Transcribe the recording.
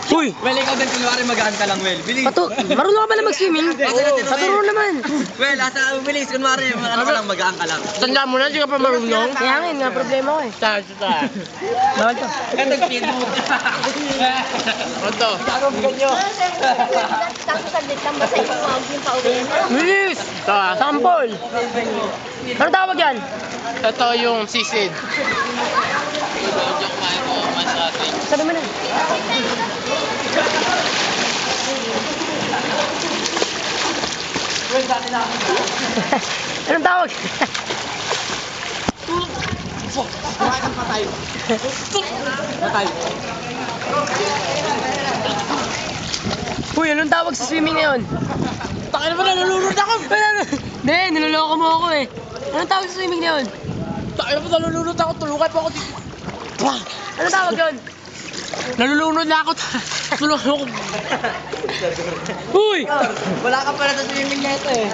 Uy! Well, ikaw din kunwari magaan ka lang, Well. Bilis. Marunong ka pala mag-swimming? Paturo naman. Well, asa bilis. Kunwari, ano ka lang, magaan ka lang. Tanda mo na, di ka pa marunong. Kaya nga, yun nga problema ko eh. Bawal to. Ito, speedboat. Ito. Tapos saglit lang basta yung yung pauwi. Bilis! Sample! Ano tawag yan? Ito yung sisid. Sabi mo na. Anong tawag? Patay. Patay. Uy, anong tawag sa swimming ngayon? Takin naman, nalulunod ako! Hindi, niloloko mo ako eh. Anong tawag sa swimming ngayon? Takin naman, nalulunod ako, tulungan pa ako dito. Anong tawag yun? Nalulunod na ako. Tulungan ako. Uy! Wala ka pala sa swimming na ito eh.